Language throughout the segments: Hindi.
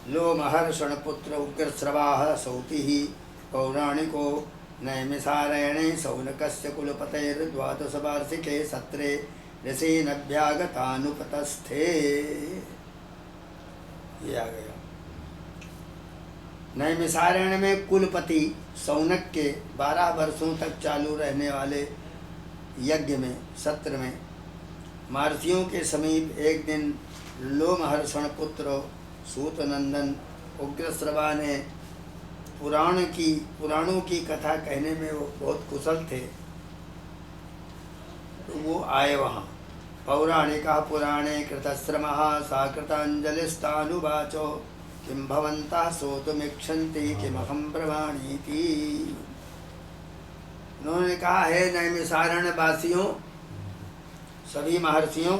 लोमहर्षण पुत्र उग्रश्रवाः सौतिः पौराणिको नैमिसारण्ये शौनकस्य कुलपतेर्द्वादशवार्षिके सत्रे ऋषीनभ्यागतानुपतस्थे। ये आ गया। नैमिसारण्य में कुलपति शौनक के 12 वर्षों तक चालू रहने वाले यज्ञ में सत्र में महर्षियों के समीप एक दिन लोमहर्षण पुत्र सूतनंदन उग्रश्रवा ने पुराणों की कथा कहने में वो बहुत कुशल थे, तो वो आए वहाँ। पौराणिका पुराणे कृतश्रमः सा कृतांजलिस्तानुवाचो किं भवन्तः श्रोतुमिच्छन्ति किमहं ब्रवाणीति। उन्होंने कहा, है नैमिसारण्य वासियों, सभी महर्षियों,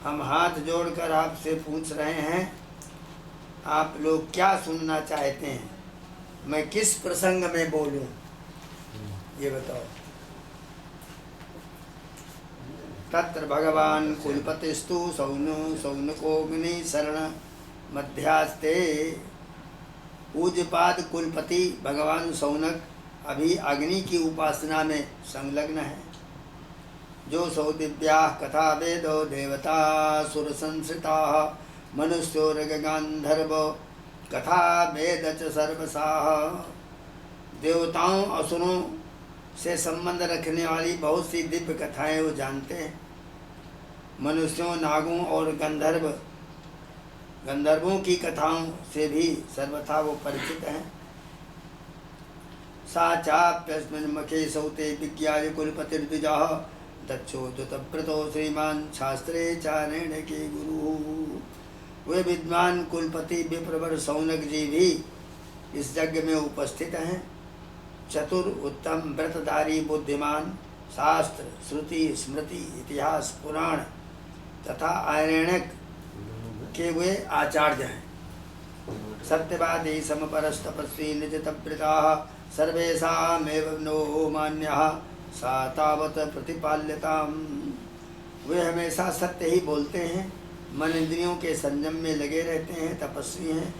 हम हाथ जोड़कर आपसे पूछ रहे हैं, आप लोग क्या सुनना चाहते हैं, मैं किस प्रसंग में बोलूं, ये बताओ। तत्र भगवान कुलपतिस्तु सौनकोऽग्नि शरण मध्यास्ते। पूज्यपाद कुलपति भगवान सौनक अभी अग्नि की उपासना में संलग्न है। जो सौ दिव्याः कथा वेदो देवता सुर संसृताः मनुष्यो ऋगगान्धर्व कथा वेद च सर्वसाः। देवताओं असुरों से संबंध रखने वाली बहुत सी दिव्य कथाएं वो जानते हैं। मनुष्यों, नागों और गंधर्वों की कथाओं से भी सर्वथा वो परिचित हैं। सा चाप्यस्मिन् मखे सौते विज्ञाय कुलपतिर्द्विजः दक्षोद्युतव्रतो श्रीमान शास्त्रे चारेण के गुरु। वे विद्वान कुलपति विप्रवर शौनक जी भी इस यज्ञ में उपस्थित हैं। चतुर, उत्तम, व्रतधारी, बुद्धिमान, शास्त्र, श्रुति, स्मृति, इतिहास, पुराण तथा आरण्यक के वे आचार्य हैं। सत्यवादी, समपरस्तपस्वी, निजतव्रताः सर्वेषामेव नो मान्यः सा तावत प्रतिपाल्यताम्। वे हमेशा सत्य ही बोलते हैं, मन इंद्रियों के संयम में लगे रहते हैं, तपस्वी हैं,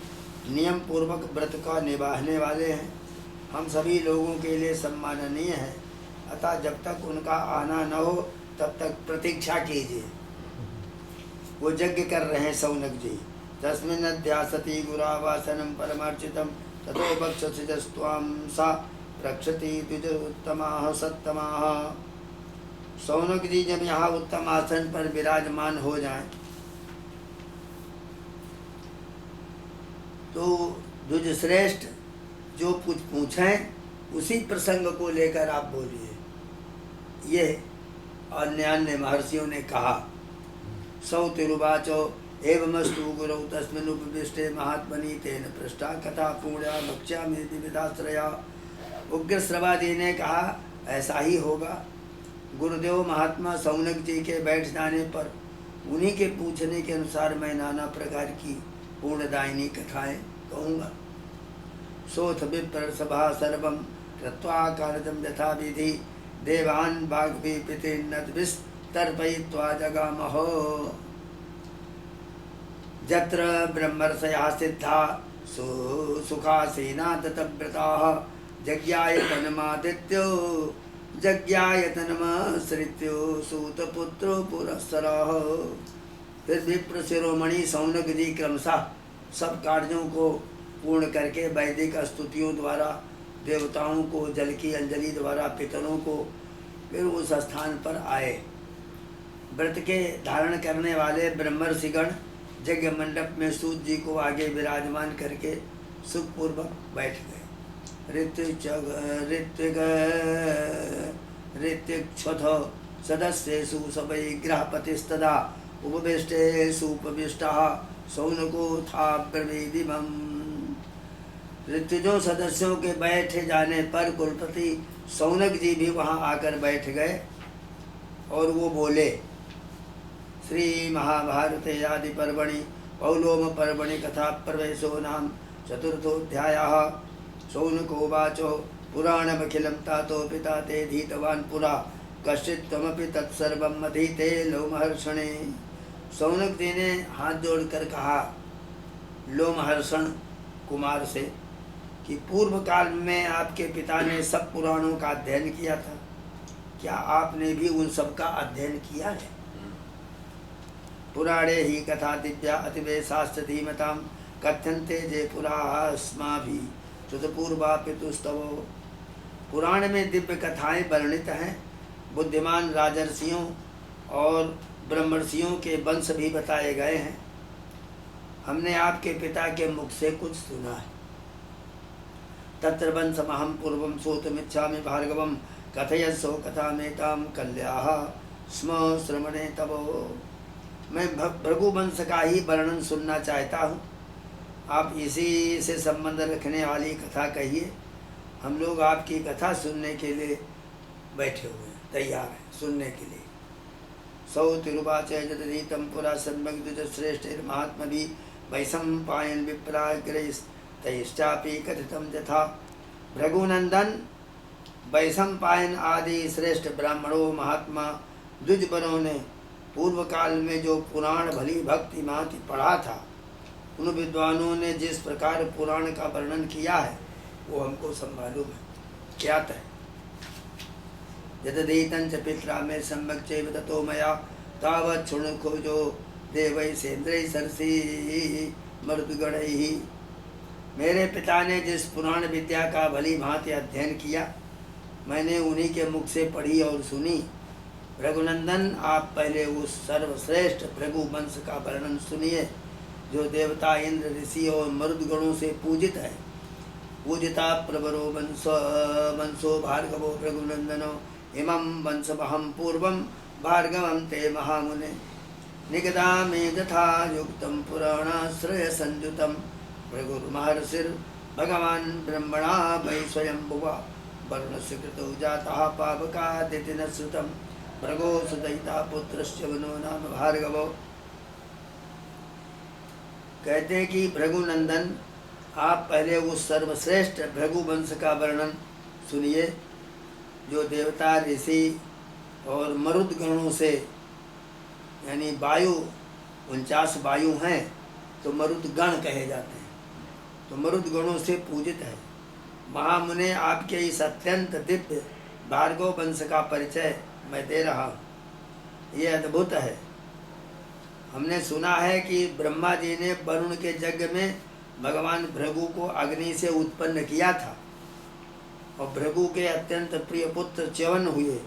नियम पूर्वक व्रत का निभाने वाले हैं। हम सभी लोगों के लिए सम्माननीय है, अतः जब तक उनका आना न हो तब तक प्रतीक्षा कीजिए। वो यज्ञ कर रहे हैं शौनक जी। तस्मिन् अध्यासति गुरावासनं परमार्चितं ततो बक्षसिजस्त्वां सा रक्षति द्विज उत्तमाः सत्तमाः। शौनक जी जब यहाँ उत्तम आसन पर विराजमान हो जाएं तो द्विज श्रेष्ठ जो कुछ पूछें उसी प्रसंग को लेकर आप बोलिए। ये अन्य महर्षियों ने कहा। सौतिरुवाचो एवमस्तु गुरौ तस्मिन् उपविष्टे महात्मनि तेन पृष्ठा कथा पूर्णा भक्ष्यामि विविधाश्रया। उग्रश्रवादी ने कहा, ऐसा ही होगा। गुरुदेव महात्मा शौनक जी के बैठ जाने पर उन्हीं के पूछने के अनुसार मैं नाना प्रकार की पूर्णदायिनी कथाएं कहूँगा। सोथ विप्र सभा सर्वं कृत्वा कार्यं यथा विधि देवान् वाग्भिपितर्पयित्वा जगामः। यत्र ब्रह्मर्षयः सिद्धा सुखासीना ततव्रताः जज्ञायतनमादित्यो जज्ञायतनमाश्रित्यो सूतपुत्रो पुरस्सरः। फिर विप्र शिरोमणि शौनक जी क्रमशः सब कार्यों को पूर्ण करके वैदिक स्तुतियों द्वारा देवताओं को जल की अंजलि द्वारा पितरों को फिर उस स्थान पर आए। व्रत के धारण करने वाले ब्रह्मर्षिगण यज्ञ मंडप में सूत जी को आगे विराजमान करके सुखपूर्वक बैठ गए। ऋत्विक्षथ सदस्येषु सवै गृहपतिस्तदा उपविष्टेषु उपविष्टः शौनको था ब्रवीदिमम्। ऋत्विजों सदस्यों के बैठे जाने पर कुलपति शौनक जी भी वहाँ आकर बैठ गए और वो बोले। श्री महाभारते आदि पर्वणि पौलोम पर्वणि कथा प्रवेशो नाम चतुर्थोऽध्यायः। शौनकोवाचो पुराणमखिलं तातो पिता ते धीतवान् पुरा कश्चित् त्वमपि तत्सर्वम् अधीते लोमहर्षणे। शौनक जी ने हाथ जोड़कर कहा, लोमहर्षण कुमार से कि पूर्व काल में आपके पिता ने सब पुराणों का अध्ययन किया था, क्या आपने भी उन सब का अध्ययन किया है? पुराणे ही कथा दिव्या अतिवे शास्त्र धीमताम कथ्यन्ते जे पुरास्माभि श्रुतपूर्वा पितुस्तव। पुराण में दिव्य कथाएं वर्णित हैं, बुद्धिमान राजर्षियों और ब्रह्मर्षियों के वंश भी बताए गए हैं। हमने आपके पिता के मुख से कुछ सुना है। तत्र वंशमहं पूर्वं श्रोतुमिच्छामि भार्गवं कथयस्व कथामेतां कल्याः स्म श्रवणे तव। मैं भृगु वंश का ही वर्णन सुनना चाहता हूँ, आप इसी से संबंध रखने वाली कथा कहिए। हम लोग आपकी कथा सुनने के लिए बैठे हुए हैं, तैयार हैं सुनने के लिए। सौ तिरुवाच जतनीतम पुरा सम्यक द्विज श्रेष्ठ महात्मभि वैशम पायन विप्राग्रैश्चापि कथितम यथा। भृगुनंदन वैशम पायन आदि श्रेष्ठ ब्राह्मणों महात्मा द्विजबरों ने पूर्व काल में जो पुराण भली भक्ति माति पढ़ा था, उन विद्वानों ने जिस प्रकार पुराण का वर्णन किया है वो हमको सब मालूम है। क्या है यदीतं च पित्रा में सम्यक चैव ततो मया तावत् शृणु खोजो देवै सेन्द्रै सरसी मरुद्गणैः। मेरे पिता ने जिस पुराण विद्या का भली भांति अध्ययन किया, मैंने उन्हीं के मुख से पढ़ी और सुनी। रघुनंदन, आप पहले उस सर्वश्रेष्ठ भृगु वंश का वर्णन सुनिए, जो देवता इंद्र ऋषि और मरुदगणों से पूजित है। पूजिता प्रवरो वंशो भार्गवो भृगुनंदनो इमं वंशमहं पूर्वं भार्गवं ते महामुने निगदा मे यथा युक्तं पुराणाश्रय संयुतं भृगुर्महर्षिर् भगवान् ब्रह्मणा वै स्वयंभुवा वर्णस्य कृतो जातः पावकादिति न श्रुतं भृगो सुदयिता पुत्रस्य वनो नाम भार्गवो। कहते हैं कि भृगुनंदन, आप पहले उस सर्वश्रेष्ठ भृगु वंश का वर्णन सुनिए, जो देवता ऋषि और मरुद गणों से, यानी वायु 49 वायु हैं तो मरुद गण कहे जाते हैं, तो मरुद गणों से पूजित है। महामुने, आपके इस अत्यंत दिव्य भार्गव वंश का परिचय मैं दे रहा हूँ। ये अद्भुत है। हमने सुना है कि ब्रह्मा जी ने वरुण के यज्ञ में भगवान भृगु को अग्नि से उत्पन्न किया था, और भृगु के अत्यंत प्रिय पुत्र च्यवन हुए,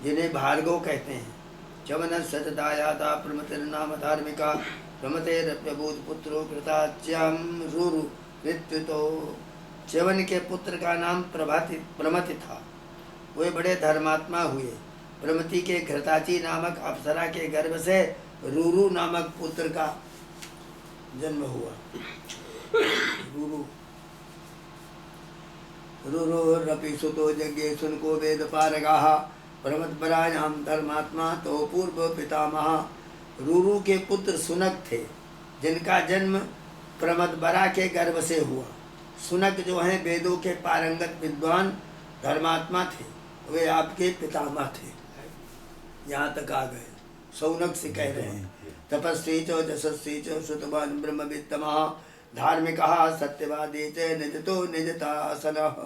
जिन्हें भार्गव कहते हैं। च्यवन सतदायादा प्रमतिर्नाम धार्मिका प्रमतेरप्यभूत पुत्रो कृताच्याम रुरु ऋत्वितो। च्यवन के पुत्र का नाम प्रमति था। वे बड़े धर्मात्मा हुए। प्रमति के घृताची नामक अप्सरा के गर्भ से रुरु नामक पुत्र का जन्म हुआ। रुरुरपि सुतो यज्ञे सुनको वेद पारगाः प्रमतपरायां धर्मात्मा तो पूर्व पितामह। रुरु के पुत्र सुनक थे, जिनका जन्म प्रमतबरा के गर्भ से हुआ। सुनक जो हैं वेदों के पारंगत विद्वान धर्मात्मा थे, वे आपके पितामह थे। यहाँ तक आ गए। सौनक से कह रहे हैं, तपस्वी च यशस्वी च श्रुतवान् ब्रह्मवित्तमः धार्मिकः सत्यवादी च निजतो निजतासनः।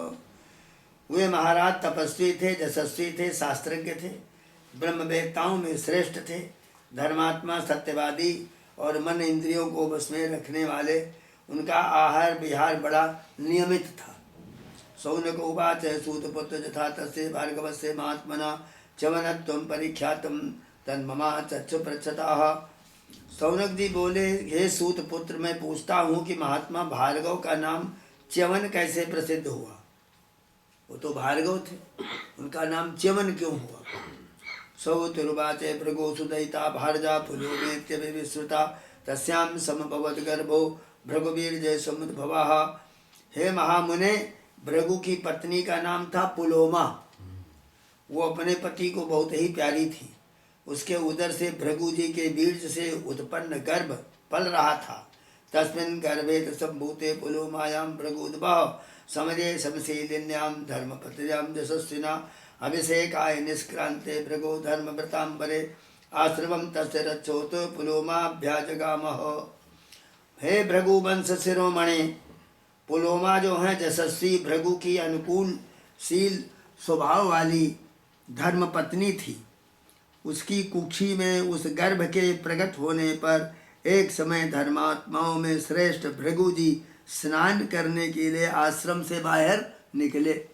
वे महाराज तपस्वी थे, यशस्वी थे, शास्त्रज्ञ थे, ब्रह्मवेत्ताओं में श्रेष्ठ थे, धर्मात्मा, सत्यवादी और मन इंद्रियों को बस में रखने वाले। उनका आहार विहार बड़ा नियमित था। सौनक उवाच सूतपुत्र यथा तस्य भार्गवस्य महात्मना च्यवनत्वं परिख्यातं तन्ममा चक्षु पृच्छतः। सौनक जी बोले, हे सूत पुत्र, मैं पूछता हूँ कि महात्मा भार्गव का नाम च्यवन कैसे प्रसिद्ध हुआ? वो तो भार्गव थे, उनका नाम च्यवन क्यों हुआ? सौतिरुवाचे भृगो सुदयिता भारजा पुलोमेत्य विश्रुता तस्यां समभवत गर्भो भृगुवीर जय समुद्भवः। हे महामुने, भृगु की पत्नी का नाम था पुलोमा। वो अपने पति को बहुत ही प्यारी थी। उसके उदर से भृगु जी के बीज से उत्पन्न गर्भ पल रहा था। तस्मिन् गर्भे संभूते पुलोमायां भृगुद्भव समरे समशीलिन्यां धर्मपत्न्यां यशस्विना अभिषेकाय निष्क्रांते भृगो धर्मव्रतांबरे आश्रमं तस्य रक्षोत पुलोमाभ्याजगामः। हे भृगुवंश शिरोमणि, पुलोमा जो है यशस्वी भृगु की अनुकूल शील स्वभाव वाली धर्म पत्नी थी। उसकी कुक्षी में उस गर्भ के प्रकट होने पर एक समय धर्मात्माओं में श्रेष्ठ भृगु जी स्नान करने के लिए आश्रम से बाहर निकले।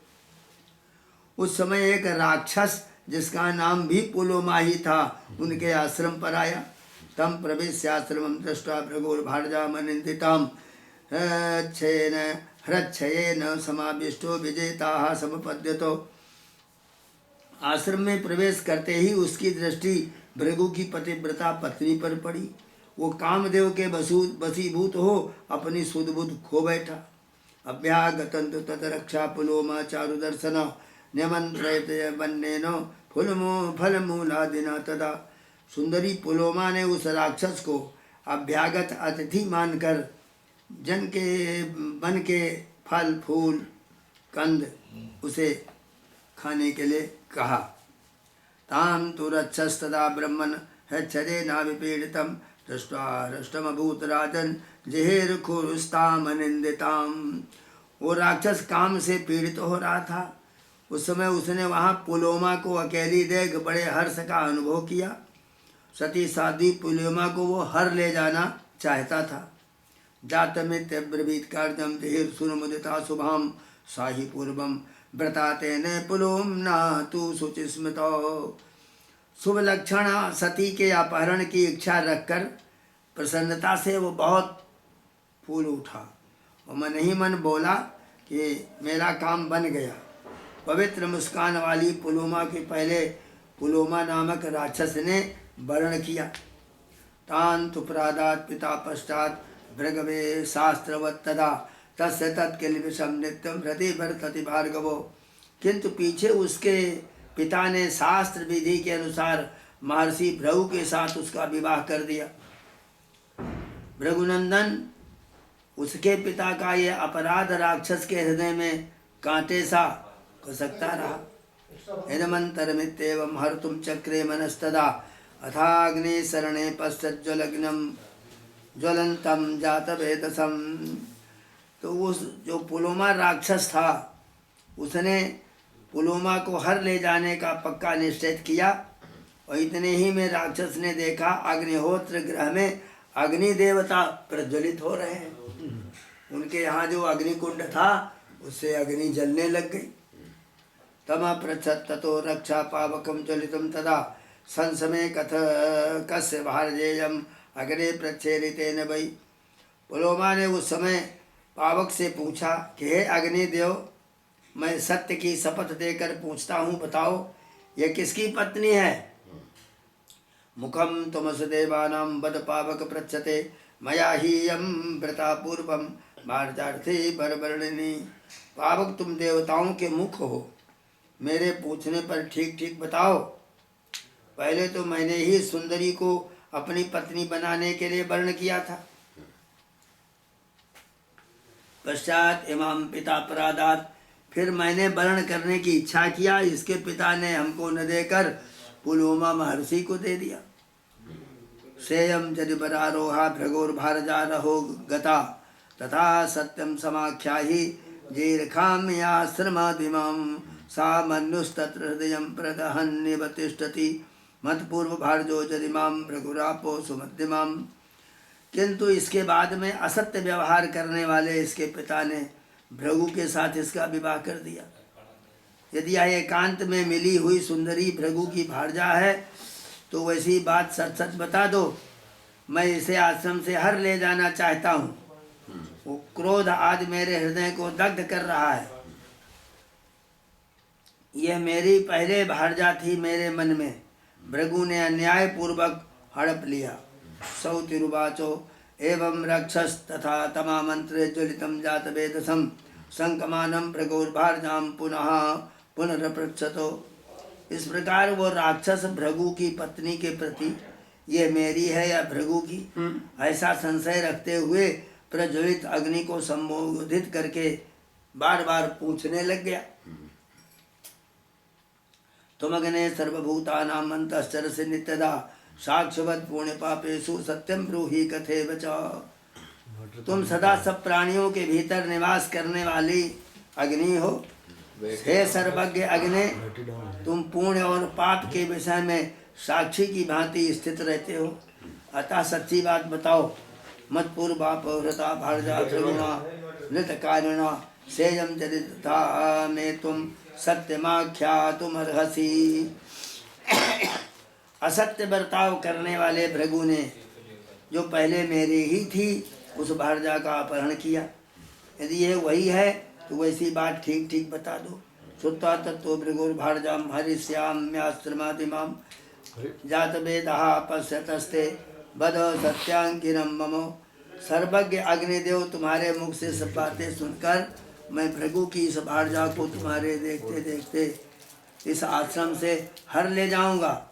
उस समय एक राक्षस जिसका नाम भी पुलोमा ही था उनके आश्रम पर आया। तम प्रवेश आश्रमं दृष्ट्वा भृगुर्भार्यामनिन्दितां हृच्छयेन समाविष्टो विजेताः समपद्यतो। आश्रम में प्रवेश करते ही उसकी दृष्टि भृगु की पतिव्रता पत्नी पर पड़ी। वो कामदेव के वशीभूत हो अपनी सुध बुध खो बैठा। अभ्यागतं तु तद्रक्षा पुलोमा चारुदर्शन निमंत्रित वन्येन फलमूलादिना तदा। सुंदरी पुलोमा ने उस राक्षस को अभ्यागत अतिथि मानकर वन के फल फूल कंद उसे खाने के लिए कहा। ताम तु रक्षस्तदा ब्रह्मन् हच्छदेनाविपीडितं दृष्ट्वा हृष्टमभूत राजन् जिहेर्खुरुस्तामनिन्दिताम्। वो राक्षस काम से पीड़ित हो रहा था। उस समय उसने वहाँ पुलोमा को अकेली देख बड़े हर्ष का अनुभव किया। सती साध्वी पुलोमा को वो हर ले जाना चाहता था। जातमित्यब्रवीत कार्दम जिहिर्सुरमुदिता शुभाम साहि पूर्वम व्रता तेन पुलोम्ना तु शुचिस्मृतो। शुभ लक्षण सती के अपहरण की इच्छा रखकर प्रसन्नता से वो बहुत फूल उठा और मन ही मन बोला कि मेरा काम बन गया। पवित्र मुस्कान वाली पुलोमा के पहले पुलोमा नामक राक्षस ने वर्ण किया। तान तु प्रादात पिता पश्चात भृगवे शास्त्रवत् तदा तस्य तत्किलबिषं नित्यं हृदि वर्तति भार्गवो। किंतु पीछे उसके पिता ने शास्त्र विधि के अनुसार महर्षि भृगु के साथ उसका विवाह कर दिया। भृगुनंदन उसके पिता का ये अपराध राक्षस के हृदय में कांटे सा खसकता रहा। इदमंतरमित्येवं हर्तुं चक्रे मनस्तदा अथाग्नि शरणे पश्चाज्ज्वलग्नं ज्वलंतं जातवेदसं। तो उस जो पुलोमा राक्षस था उसने पुलोमा को हर ले जाने का पक्का निश्चय किया। और इतने ही में राक्षस ने देखा अग्निहोत्र गृह में अग्नि देवता प्रज्वलित हो रहे हैं। उनके यहाँ जो अग्निकुंड था उससे अग्नि जलने लग गई। तम पृच्छत् ततो रक्षा पावकं ज्वलितं तदा संसमे कथ कस्य भारजेयम् अग्ने प्रच्छेदितेन वै। पुलोमा ने उस समय पावक से पूछा कि हे अग्निदेव, मैं सत्य की शपथ देकर पूछता हूँ, बताओ ये किसकी पत्नी है? मुखम तुमस देवानां वद पावक पृच्छते मया ही यम व्रता पूर्वम मार्जार्थी परवर्णिनी। पावक तुम देवताओं के मुख हो, मेरे पूछने पर ठीक ठीक बताओ। पहले तो मैंने ही सुंदरी को अपनी पत्नी बनाने के लिए वर्ण किया था। पश्चात इमाम पिता प्रादात, फिर मैंने वर्ण करने की इच्छा किया, इसके पिता ने हमको न देकर पुलोमा महर्षि को दे दिया। सेयम यदि बरारोहा भृगुर्भारजा रहो गता तथा सत्यम समाख्याहि जीर्घाम्याश्रमादिमां सा मनुस्तत्र हृदयं प्रदहन्निव तिष्ठति मत्पूर्व भारजो यदि मां भृगुरापो सुमध्यमां। किंतु इसके बाद में असत्य व्यवहार करने वाले इसके पिता ने भृगु के साथ इसका विवाह कर दिया। यदि यह एकांत में मिली हुई सुंदरी भृगु की भार्जा है तो वैसी बात सच सच बता दो, मैं इसे आश्रम से हर ले जाना चाहता हूँ। वो क्रोध आज मेरे हृदय को दग्ध कर रहा है। यह मेरी पहले भार्जा थी मेरे मन में, भृगु ने अन्याय पूर्वक हड़प लिया। सौतिरुवाचो एवं रक्षस तथा तमामंत्रे ज्वलितं जातवेदसं संकमानं भृगुर्भार्जां पुनः पुनरपृच्छतो। इस प्रकार वो राक्षस भृगु की पत्नी के प्रति ये मेरी है या भृगु की ऐसा संशय रखते हुए प्रज्वलित अग्नि को संबोधित करके बार बार पूछने लग गया। तुम अग्ने सर्वभूतानां अन्तश्चरसि नित्यदा साक्ष्यवत् पुण्य पापेषु सत्यं ब्रूहि कथे बचा। तुम सदा सब प्राणियों के भीतर निवास करने वाली अग्नि हो। हे सर्वज्ञ अग्नि, तुम पुण्य और पाप के विषय में साक्षी की भांति स्थित रहते हो। अतः सच्ची बात बताओ। मत पूर्वा पौरता भार्जा त्रिगुणा नृत कारिणा सेयम चरिता में तुम सत्यमाख्या तुम अर्हसी। असत्य बर्ताव करने वाले भृगु ने जो पहले मेरी ही थी उस भारजा का अपहरण किया। यदि ये वही है तो वैसी बात ठीक ठीक बता दो। श्रुत्वा तत्तो भृगुर भारजाम हरिश्याम्यास्त्रमादिमाम जात वेदः पश्यतस्ते बद सत्यांकिरम ममो। सर्वज्ञ अग्निदेव, तुम्हारे मुख से सब बातें सुनकर मैं भृगु की इस भारजा को तुम्हारे देखते देखते इस आश्रम से हर ले जाऊंगा,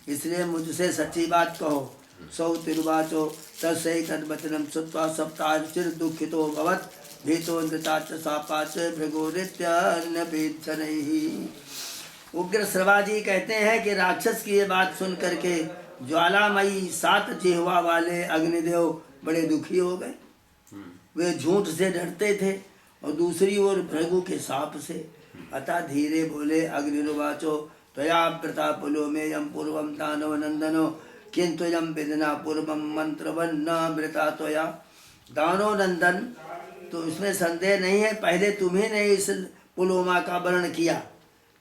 इसलिए मुझसे सच्ची बात कहो। सौ तिरुवाचो तस्यै तद्वचनं श्रुत्वा सप्तार्चिर्दुःखितो भवत् भीतो नृताच्च सापाच्च भृगुरित्यन्यपीत्सनैः। उग्र श्रवाजी कहते हैं कि राक्षस की ये बात सुन करके ज्वालामयी 7 जिह्वा वाले अग्निदेव बड़े दुखी हो गए। वे झूठ से डरते थे और दूसरी ओर भृगु के शाप से। अतः धीरे बोले, अग्निरुवाचो त्वया व्रता पुलो में यम पूर्वम दानव नंदनो किंतु यम विदना पूर्वम मंत्रवन्न व्रता त्वया। दानव नंदन, तो इसमें संदेह नहीं है, पहले तुम्ही ने इस पुलोमा का वर्णन किया,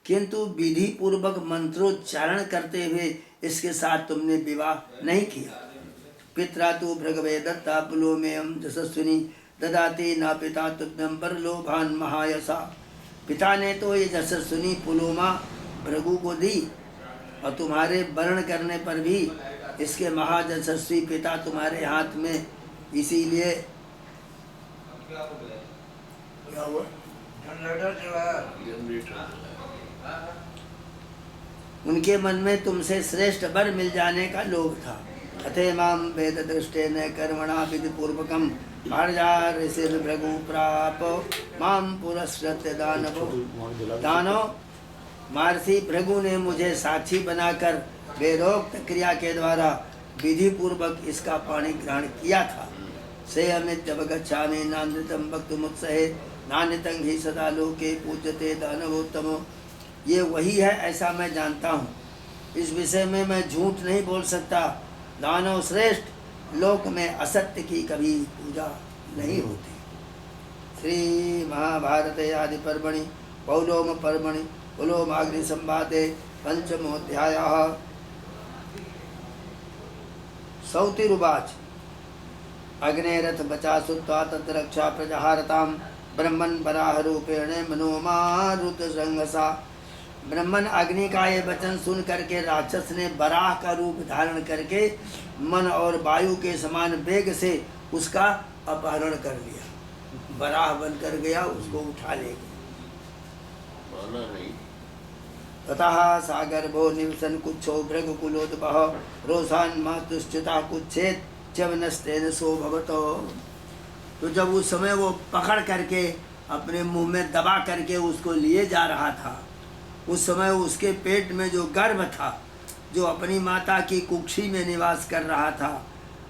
किंतु विधि पूर्वक मंत्रोच्चारण करते हुए इसके साथ तुमने विवाह नहीं किया। पित्रा तो भृगवे दत्ता पुलो में हम यशस्विनी ददाती ना पिता तुभ्यम परलोभान महायसा। पिता ने तो ये यशस्विनी पुलोमा भृगु को दी और तुम्हारे वर्ण करने पर भी इसके महायशस्वी पिता तुम्हारे हाथ में, इसीलिए क्या हुआ? उनके मन में तुमसे श्रेष्ठ वर मिल जाने का लोभ था। अथे माम वेद दृष्टेन कर्मणा विधि पूर्वकम भारजा ऋषि भृगु प्राप माम पुरस्कृत्य दानवो। दानव महर्षि भृगु ने मुझे साक्षी बनाकर वेदोक्त क्रिया के द्वारा विधि पूर्वक इसका पानी ग्रहण किया था। से अमित गच्छामि नानृतम भक्तुमुत्सहे नान्यतं हि सदा लोके पूज्यते दानवोत्तमो। ये वही है ऐसा मैं जानता हूँ, इस विषय में मैं झूठ नहीं बोल सकता। दानव श्रेष्ठ, लोक में असत्य की कभी पूजा नहीं होती। श्री महाभारत आदि पर्वणि पौलोम पर्वणि पुलोमाग्नि संवादे पंचमोऽध्यायः। सौतिरुवाच अग्नेरथ बचा सुत्वा तत्रक्षा प्रजहारतां ब्रह्मन् वराह रूपेण मनोमारुत संघसा। ब्रह्मन अग्नि का ये वचन सुन करके राक्षस ने वराह का रूप धारण करके मन और वायु के समान वेग से उसका अपहरण कर लिया। वराह बनकर गया, उसको उठा ले गया। ततः सागर्भो निवसन कुच्छो भृगुकुलोद्भव रोषान् मातुश्चिता कुच्छेद च्यवनस्तेन सो भवतो। तो जब उस समय वो पकड़ करके अपने मुंह में दबा करके उसको लिए जा रहा था, उस समय उसके पेट में जो गर्भ था, जो अपनी माता की कुक्षी में निवास कर रहा था,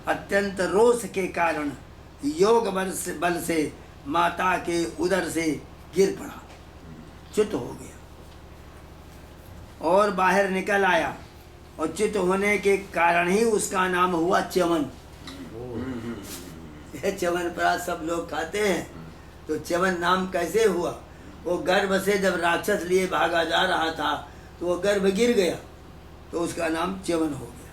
अत्यंत रोष के कारण योग बल से माता के उदर से गिर पड़ा, च्युत हो गया और बाहर निकल आया। और च्युत होने के कारण ही उसका नाम हुआ च्यवन। च्यवनप्राश सब लोग खाते हैं, तो च्यवन नाम कैसे हुआ? वो गर्भ से जब राक्षस लिए भागा जा रहा था तो वो गर्भ गिर गया, तो उसका नाम च्यवन हो गया।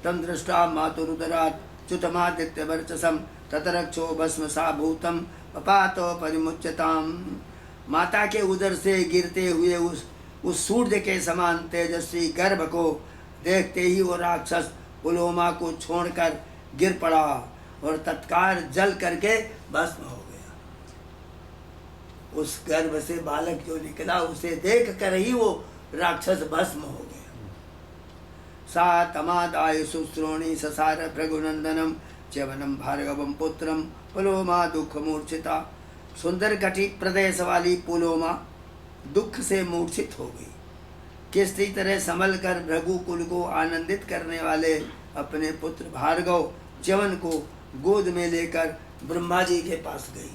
तम दृष्टा मातुरुदरात् च्युतमादित्य वर्चसम ततरक्षो भस्म सा भूतम पपातो परिमुच्यताम। माता के उदर से गिरते हुए उस सूर्य के समान तेजस्वी गर्भ को देखते ही वो राक्षस पुलोमा को छोड़कर गिर पड़ा और तत्काल जल करके भस्म हो गया। उस गर्भ से बालक जो निकला उसे देख कर ही वो राक्षस भस्म हो गया। सा तमादाय शुश्रोणी ससार भृगुनंदनम च्यवनम भार्गवम पुत्रम पुलोमा दुख मूर्छिता। सुंदर कटी प्रदेश वाली पुलोमा दुख से मूर्छित हो गई। किसी तरह संभल कर भृगु कुल को आनंदित करने वाले अपने पुत्र भार्गव च्यवन को गोद में लेकर ब्रह्मा जी के पास गई।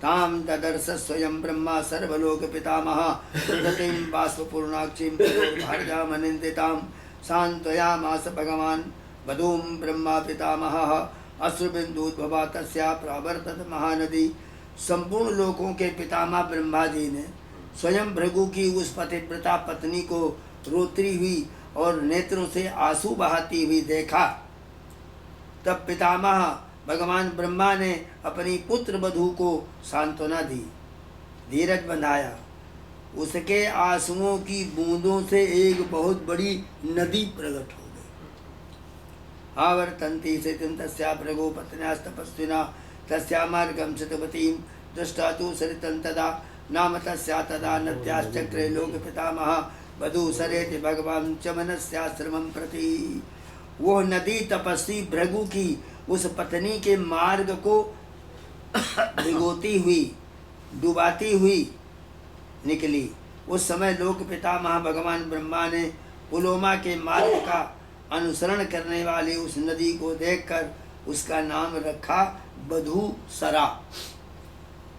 ताम ददर्श स्वयं ब्रह्मा सर्वलोक पितामह प्रगतिम बाष्पूर्णाक्षीं भार्यामनिन्दितां सान्त्वयामास भगवान वधूम ब्रह्मा पितामहः अश्रुबिन्दुद्भवा तस्या प्रावर्तत महानदी। संपूर्ण लोकों के पितामह ब्रह्मा जी ने स्वयं भृगु की उस पतिव्रता पत्नी को रोती हुई और नेत्रों से आंसू बहाती हुई देखा। तब पितामह भगवान ब्रह्मा ने अपनी पुत्र वधू को सांत्वना दी, धीरज बंधाया। उसके आंसुओं की बूंदों से एक बहुत बड़ी नदी प्रकट हो गई। आवर्तन्ति स्थितिं तस्या भृगो पत्न्यास्तपस्विना तस्या मार्गं चितवतीं दृष्टा तु सरितं तदा नाम तस्या तदा नद्याश्चक्रे लोक पितामह वधू सरेति भगवान चमनस्याश्रमं प्रति। वो नदी तपस्वी भृगु की उस पत्नी के मार्ग को भिगोती हुई, डुबाती हुई निकली। उस समय लोक पितामह भगवान ब्रह्मा ने पुलोमा के मार्ग का अनुसरण करने वाली उस नदी को देखकर उसका नाम रखा वधूसरा,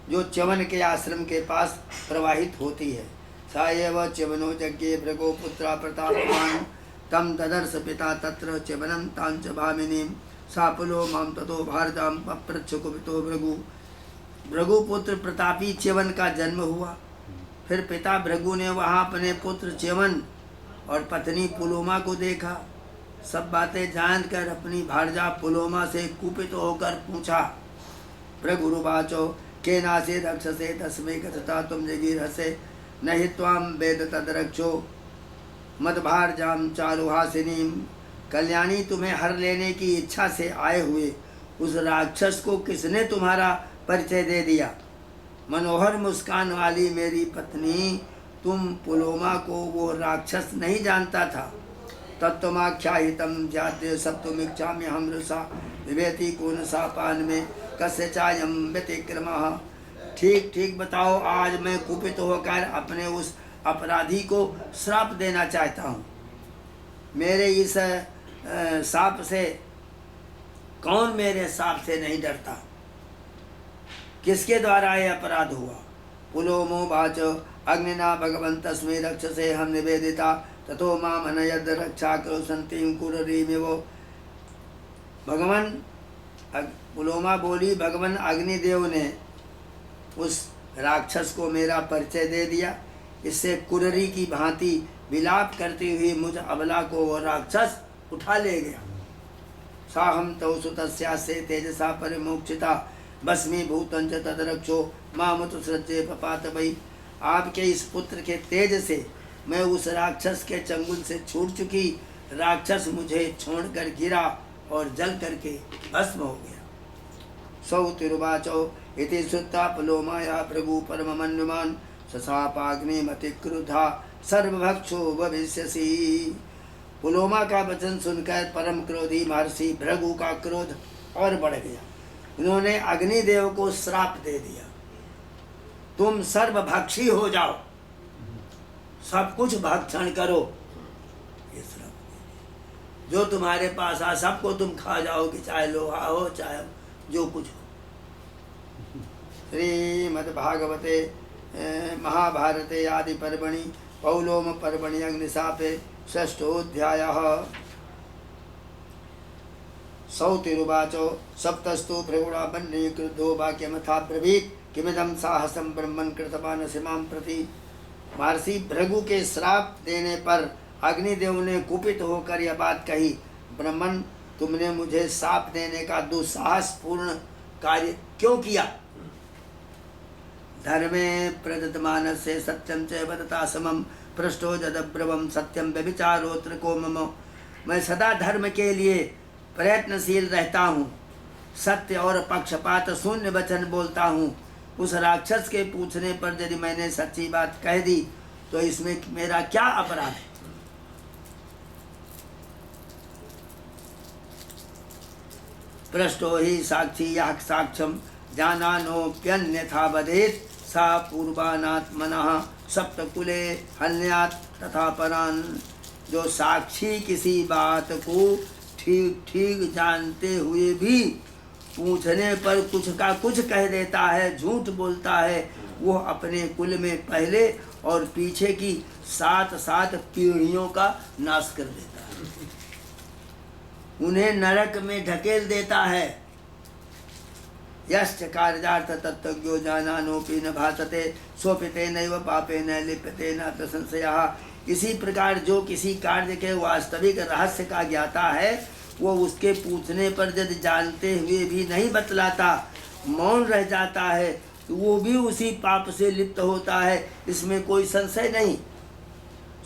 जो च्यवन के आश्रम के पास प्रवाहित होती है। सा एव च्यवनो यज्ञे भृगो पुत्रा प्रतापवान् तम ददर्श पिता तत्र च्यवनं तांच भामिनीं सा पुलो माम ततो भारतां पप्रच्छ कुपितो भृगु। भृगु पुत्र प्रतापी च्यवन का जन्म हुआ। फिर पिता भृगु ने वहाँ अपने पुत्र च्यवन और पत्नी पुलोमा को देखा। सब बातें जानकर अपनी भार्या पुलोमा से कुपित होकर पूछा, भृगुरुवाचो केनासे रक्षसे तस्मै कथता तुम जगीरहसे नहि त्वां वेद तद्रक्षो मदभार्यां चारुहासिनीं। कल्याणी, तुम्हें हर लेने की इच्छा से आए हुए उस राक्षस को किसने तुम्हारा परिचय दे दिया? मनोहर मुस्कान वाली मेरी पत्नी, तुम पुलोमा को वो राक्षस नहीं जानता था। तत्त्वमाख्याहितं जाते सप्तमीक्षाम्यहं रुषा विवेति कौन सा पान में कस्य चायं व्यतिक्रमः। ठीक ठीक बताओ, आज मैं कुपित होकर अपने उस अपराधी को श्राप देना चाहता हूँ। मेरे इस साप से कौन मेरे साप से नहीं डरता? किसके द्वारा ये अपराध हुआ? पुलोमो वाच अग्निना भगवन् तस्मै रक्षसे हम निवेदिता ततो माम अनयद रक्षा करो संतिं कुररीमिव। भगवान पुलोमा बोली, भगवान अग्निदेव ने उस राक्षस को मेरा परिचय दे दिया। इससे कुररी की भांति विलाप करती हुई मुझ अबला को वो राक्षस उठा ले गया। साहम तौ सुतस्यासे तेजसा परिमोक्षिता भस्मीभूतं च तदरक्षो मामुत सृज्ये पपात वै। आपके इस पुत्र के तेज से मैं उस राक्षस के चंगुल से छूट चुकी। राक्षस मुझे छोड़कर गिरा और जल करके भस्म हो गया। सौतिरुवाचो इति श्रुत्वा पुलोमाया भृगु परममन्युमान् सशापाग्निमतिक्रुद्धा सर्वभक्षो भविष्यसि। पुलोमा का वचन सुनकर परम क्रोधी महर्षि भृगु का क्रोध और बढ़ गया। उन्होंने अग्निदेव को श्राप दे दिया, तुम सर्वभक्षी हो जाओ, सब कुछ भक्षण करो। ये श्राप जो तुम्हारे पास आ सबको तुम खा जाओगे, चाहे लोहा हो चाहे जो कुछ हो। श्रीमद्भागवते महाभारते आदि पर्वणि पौलोम पर्वणि अग्निशापे षष्ठोऽध्यायः। सौतिरुवाचो सप्तस्तु भृगुणा बन्ने क्रुद्धो वाक्यमथा ब्रवीत् किमिदं साहसं ब्रह्मन् कृतवान् सीमां प्रति। महर्षि भृगु के श्राप देने पर अग्निदेव ने कुपित होकर यह बात कही, ब्रह्मन, तुमने मुझे शाप देने का दुस्साहसपूर्ण कार्य क्यों किया? धर्मे प्रदत्तमानस्य सत्यं च वदता समं पृष्ठो जदब्रवं सत्यं व्यभिचारोत्र को मम। मैं सदा धर्म के लिए प्रयत्नशील रहता हूँ, सत्य और पक्षपात शून्य वचन बोलता हूँ। उस राक्षस के पूछने पर यदि मैंने सच्ची बात कह दी तो इसमें मेरा क्या अपराध है? पृष्ठो ही साक्षी या साक्ष्यम जानानोप्यन्यथा वदेत् सा पूर्वानात्मनः सप्तकुले हन्यात् तथा परान। जो साक्षी किसी बात को ठीक ठीक जानते हुए भी पूछने पर कुछ का कुछ कह देता है, झूठ बोलता है, वो अपने कुल में पहले और पीछे की 7 पीढ़ियों का नाश कर देता है, उन्हें नरक में ढकेल देता है। यश्च कार्यार्थ तत्त्वज्ञो जानानोपि न भासते सोपिते नैव पापे न लिप्यते न प्रशंसयः। इसी प्रकार जो किसी कार्य के वास्तविक रहस्य का ज्ञाता है, वो उसके पूछने पर यदि जानते हुए भी नहीं बतलाता, मौन रह जाता है, तो वो भी उसी पाप से लिप्त होता है, इसमें कोई संशय नहीं।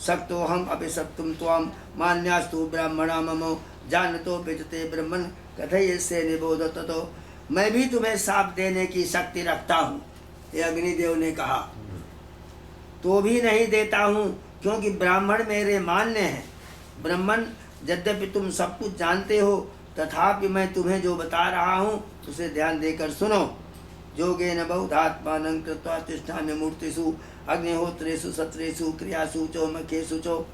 सक्तो हम अभिसप्तुम त्वाम मान्यास्तु ब्राह्मणा ममो जानतो बेचते ब्रह्मन कथयसे निबोधत। तो मैं भी तुम्हें शाप देने की शक्ति रखता हूँ, ये अग्निदेव ने कहा, तो भी नहीं देता हूँ क्योंकि ब्राह्मण मेरे मान्य हैं। ब्राह्मण यद्यपि तुम सब कुछ जानते हो, तथापि मैं तुम्हें जो बता रहा हूँ उसे ध्यान देकर सुनो। योगेन बहुधात्मानं कृत्वा तिष्ठामि मूर्तिषु अग्निहोत्रेषु सत्रेषु क्रियासु च मखेषु च।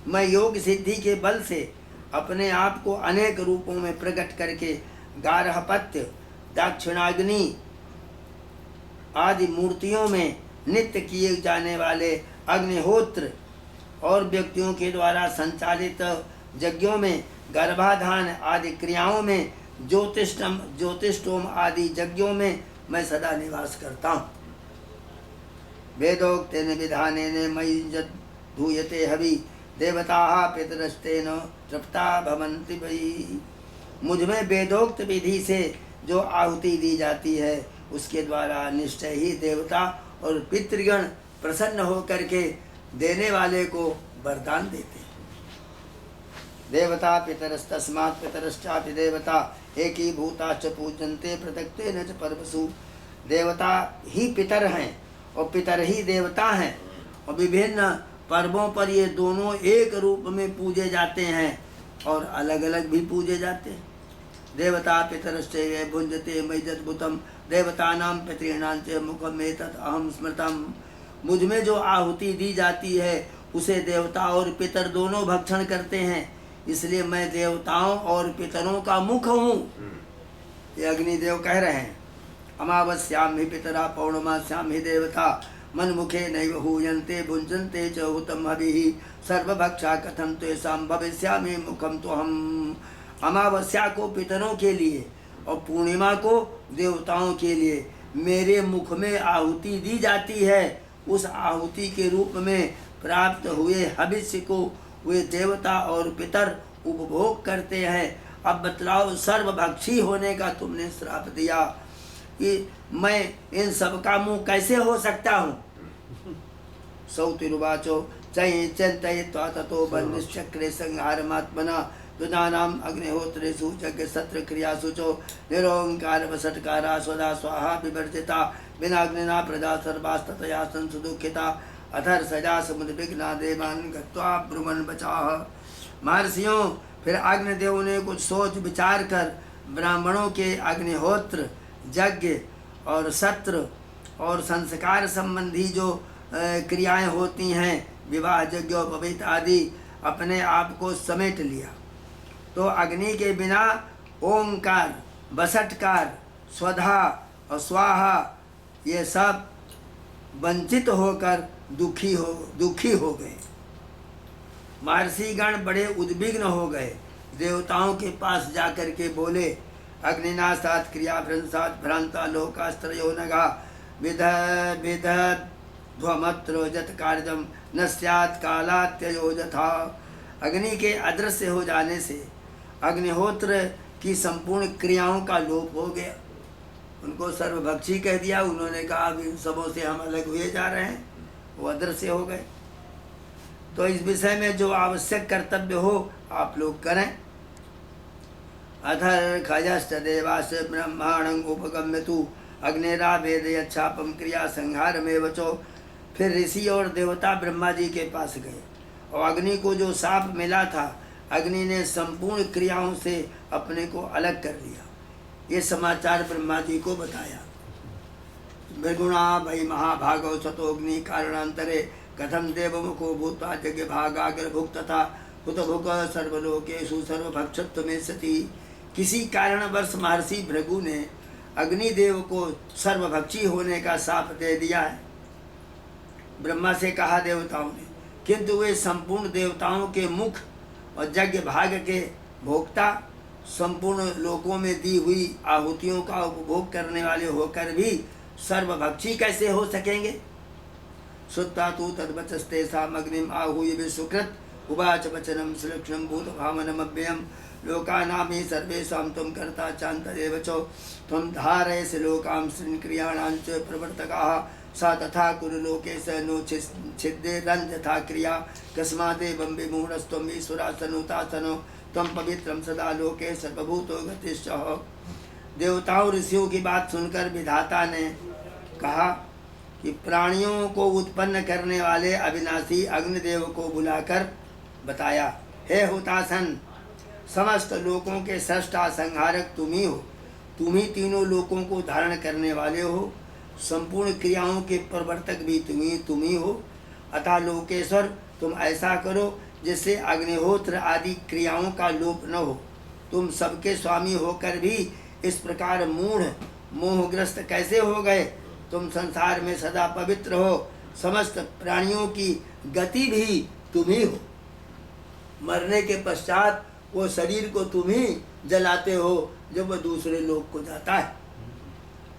मैं योग सिद्धि के बल से अपने आप को अनेक रूपों में प्रकट करके गार्हपत्य, दक्षिणाग्नि आदि मूर्तियों में नित्य किए जाने वाले अग्निहोत्र और व्यक्तियों के द्वारा संचालित यज्ञों में, गर्भाधान आदि क्रियाओं में, ज्योतिष्टोम आदि यज्ञों में मैं सदा निवास करता हूँ। वेदोक्तेन विधानेन मयि यद् धूयते हवि देवताः पितरस्तेन तृप्ता भवन्ति वै। मुझमें वेदोक्त विधि से जो आहुति दी जाती है, उसके द्वारा निश्चय ही देवता और पितृगण प्रसन्न होकर के देने वाले को वरदान देते हैं। देवता पितरस्तस्मात् पितरश्चापि देवता एकीभूताश्च पूज्यन्ते पृथक्तेन च पर्वसु। देवता ही पितर हैं और पितर ही देवता हैं, और विभिन्न पर्वों पर ये दोनों एक रूप में पूजे जाते हैं और अलग अलग भी पूजे जाते हैं। देवता पितरश्चैव भुञ्जते मय्यद्भुतं देवतानां पितॄणां च मुखम् एतत् अहं स्मृतम्। मुझ में जो आहुति दी जाती है उसे देवता और पितर दोनों भक्षण करते हैं, इसलिए मैं देवताओं और पितरों का मुख हूँ, ये अग्निदेव कह रहे हैं। अमावस्याम ही पितरा पौर्णमास्याम ही देवता मनमुखे नैव हूयन्ते भुञ्जन्ते च हुतं हविः सर्वभक्षा कथं तेषां भविष्यामि मुखं त्वहम्। अमावस्या को पितरों के लिए और पूर्णिमा को देवताओं के लिए मेरे मुख में आहुति दी जाती है। उस आहुति के रूप में प्राप्त हुए हविष्य को वे देवता और पितर उपभोग करते हैं। अब बतलाओ, सर्वभक्षी होने का तुमने श्राप दिया कि मैं इन सब का मुँह कैसे हो सकता हूँ। सौतिरुवाचो चै चिन्तयित्वा ततो बन्निश्चक्रे संहारमात्मना दुदानाम अग्निहोत्रेषु यज्ञसत्र क्रियासु च निरोंकार वसटकारा स्वधा स्वाहा विवर्जिता विनाग्निना प्रजा सर्वास्ततया संसु दुःखिता अथर सजा समुद्विग्ना देवान् गत्वा ब्रुवन् बचाह। महर्षियों, फिर अग्निदेव ने कुछ सोच विचार कर ब्राह्मणों के अग्निहोत्र, यज्ञ और सत्र और संस्कार संबंधी जो क्रियाएं होती हैं, विवाह, यज्ञोपवीत आदि, अपने आप को समेट लिया। तो अग्नि के बिना ओंकार, बसटकार, स्वधा और स्वाहा ये सब वंचित होकर दुखी हो गए। महर्षिगण बड़े उद्विग्न हो गए। देवताओं के पास जाकर के बोले, अग्निनाशात् क्रियाभ्रंशात् भ्रांता लोकास्त्रयो नगा विदध्वमत्र जत कार्यम न स्यात् कालात्ययो यथा। अग्नि के अदृश्य हो जाने से अग्निहोत्र की संपूर्ण क्रियाओं का लोप हो गया। उनको सर्वभक्षी कह दिया। उन्होंने कहा अभी सबों से हम अलग हुए जा रहे हैं, वो अदृश्य हो गए। तो इस विषय में जो आवश्यक कर्तव्य हो आप लोग करें। अधर खजश्च देवास ब्रह्माणं उपगम्यतु अग्निरा वेदयच्छापम क्रिया संहार में बचो। फिर ऋषि और देवता ब्रह्मा जी के पास गए और अग्नि को जो शाप मिला था, अग्नि ने संपूर्ण क्रियाओं से अपने को अलग कर लिया। ये समाचार ब्रह्मा जी को बताया। भृगुणा भई महाभागो सतोग्नि कारणांतरे कथम देवमुखो भूत्वा यज्ञ भागाग्र भुक्त तथा हुत भुक सर्वलोकेषु सर्वभक्षत्व में सती। किसी कारणवश महर्षि भृगु ने अग्निदेव को सर्वभक्षी होने का शाप दे दिया है। ब्रह्मा से कहा देवताओं ने, किंतु वे संपूर्ण देवताओं के मुख और यज्ञ भाग के भोक्ता, संपूर्ण लोकों में दी हुई आहुतियों का उपभोग करने वाले होकर भी सर्वभक्षी कैसे हो सकेंगे। श्रुत्वा तु तद्वचस्तेषाम् अग्निम् आहूय विसुकृत उवाच वचनं सुलक्षणं भूतभावनमव्ययम् लोकानां सर्वेषां त्वं कर्ता चान्तरेव च त्वं धारयसि लोकां क्रियाणां च प्रवर्तकाः सा तथा कुरु लोकेश नो छिद्देरन्यथा क्रिया कस्मादेवं विमूढस्त्वम् ईश्वरासनुतासनो त्वं पवित्रं सदा लोके सर्वभूतो गतिश्च। देवताओं ऋषियों की बात सुनकर विधाता ने कहा कि प्राणियों को उत्पन्न करने वाले अविनाशी अग्निदेव को बुलाकर बताया, हे हुतासन, समस्त लोकों के सृष्टा संहारक तुम ही हो, तुम ही तीनों लोकों को धारण करने वाले हो, संपूर्ण क्रियाओं के प्रवर्तक भी तुम ही हो। अतः लोकेश्वर, तुम ऐसा करो जिससे अग्निहोत्र आदि क्रियाओं का लोप न हो। तुम सबके स्वामी होकर भी इस प्रकार मूढ़ मोहग्रस्त कैसे हो गए। तुम संसार में सदा पवित्र हो, समस्त प्राणियों की गति भी तुम ही हो। मरने के पश्चात वो शरीर को तुम ही जलाते हो जब वह दूसरे लोक को जाता है।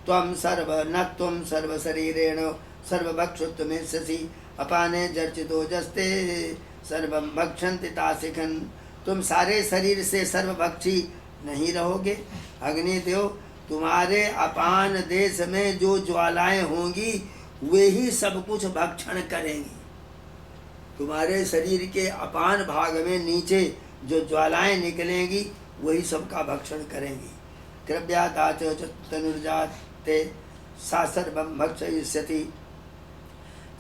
त्वं सर्व न त्वं सर्व शरीरेण सर्वभक्षुत्वमेष्यसि अपाने जर्चितो जस्ते सर्वं भक्षन्ति तासिखन। तुम सारे शरीर से सर्वभक्षी नहीं रहोगे। अग्निदेव, तुम्हारे अपान देश में जो ज्वालाएं होंगी वे ही सब कुछ भक्षण करेंगी। तुम्हारे शरीर के अपान भाग में नीचे जो ज्वालाएं निकलेंगी वही सबका भक्षण करेंगी। कृप्याता च तनुर्जाते सा सर्वं भक्षयिष्यति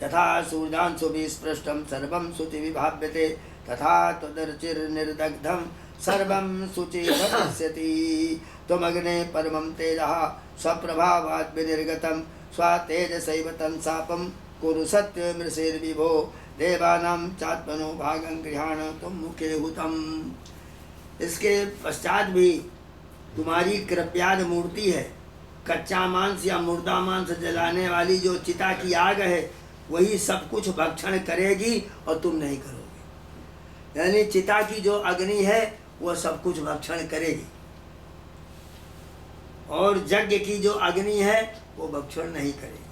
तथा सूर्यांशुभिः स्पृष्टं सर्वं शुचि विभाव्यते तथा त्वदर्चिर्निर्दग्धं सर्वं शुचि भविष्यति। त्वमग्ने परमं तेजः स्वप्रभावात् विनिर्गतं स्वतेजसैव तं शापं कुरु सत्यमृषेर्विभो देवानां चात्मनो भागं गृहाण त्वं मुखे हुतम्। इसके पश्चात भी तुम्हारी कृप्याद मूर्ति है। कच्चा मांस या मुर्दा मांस जलाने वाली जो चिता की आग है वही सब कुछ भक्षण करेगी और तुम नहीं करोगे। यानी चिता की जो अग्नि है वह सब कुछ भक्षण करेगी और यज्ञ की जो अग्नि है वो भक्षण नहीं करेगी।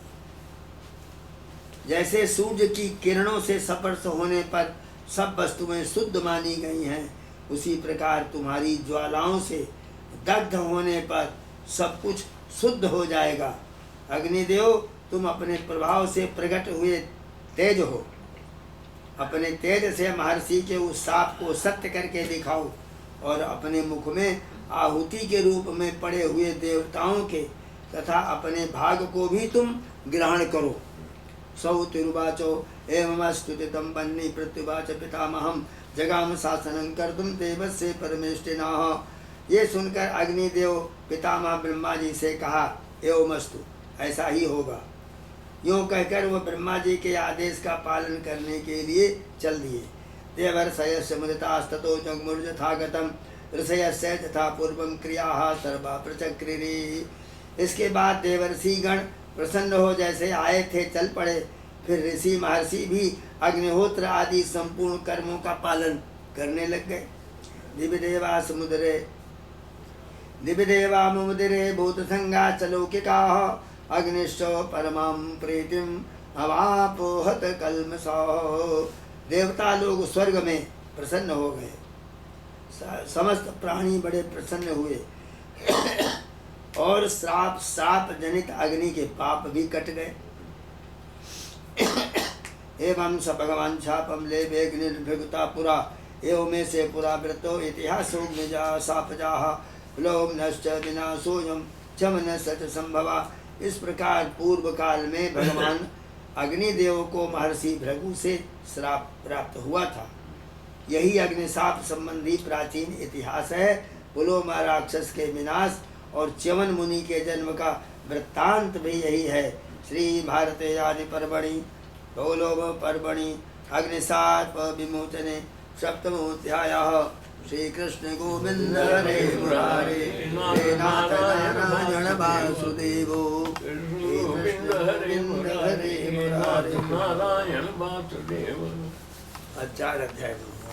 जैसे सूर्य की किरणों से स्पर्श होने पर सब वस्तुएं शुद्ध मानी गई हैं, उसी प्रकार तुम्हारी ज्वालाओं से दग्ध होने पर सब कुछ शुद्ध हो जाएगा। अग्निदेव, तुम अपने प्रभाव से प्रकट हुए तेज हो। अपने तेज से महर्षि के उस शाप को सत्य करके दिखाओ और अपने मुख में आहुति के रूप में पड़े हुए देवताओं के तथा अपने भाग को भी तुम ग्रहण करो। सौतिरुवाचो एवमस्तुतितं वह्नि प्रत्युवाच पितामहं जगाम शासनं कर्तुं देवस्य परमेष्टिनः। ये सुनकर अग्निदेव पितामह ब्रह्मा जी से कहा, एवमस्तु, ऐसा ही होगा। यूँ कहकर वह ब्रह्मा जी के आदेश का पालन करने के लिए चल दिए। देवर्षयस्य मुदितास्ततो जगमुर्यथागतं ऋषयस्य तथा पूर्वं क्रियाः सर्वा प्रचक्रिरे। इसके बाद देवर्षि गण प्रसन्न हो जैसे आए थे चल पड़े। फिर ऋषि महर्षि भी अग्निहोत्र आदि संपूर्ण कर्मों का पालन करने लग गए। दिव्यदेवा समुद्रे दिव्यदेवा मुदिरे भूतसंगा चलौकिकाः अग्निश्च परमां प्रीतिम अवापोहत कल्मषः। देवता लोग स्वर्ग में प्रसन्न हो गए, समस्त प्राणी बड़े प्रसन्न हुए और श्राप जनित अग्नि के पाप भी कट गए। एवं स भगवान शापम ले निर्भृगता पुरा एवं में से पुरा व्रतो इतिहासो निजा सापजाह लोम नश्च विनाशोयम चमन सच संभवा। इस प्रकार पूर्व काल में भगवान अग्निदेव को महर्षि भृगु से श्राप प्राप्त हुआ था। यही अग्निशाप संबंधी प्राचीन इतिहास है। पुलोमा राक्षस के विनाश और च्यवन मुनि के जन्म का वृत्तांत भी यही है। श्री भारते आदि पर्वणि गौलोभ पर्वणि अग्निशाप विमोचने सप्तमोऽध्यायः। श्री कृष्ण गोविंद हरे मुरारे हे नाथ नारायण वासुदेवो हे कृष्ण गोविंद हरे मुरारे नारायण वासुदेव। 4 अध्याय में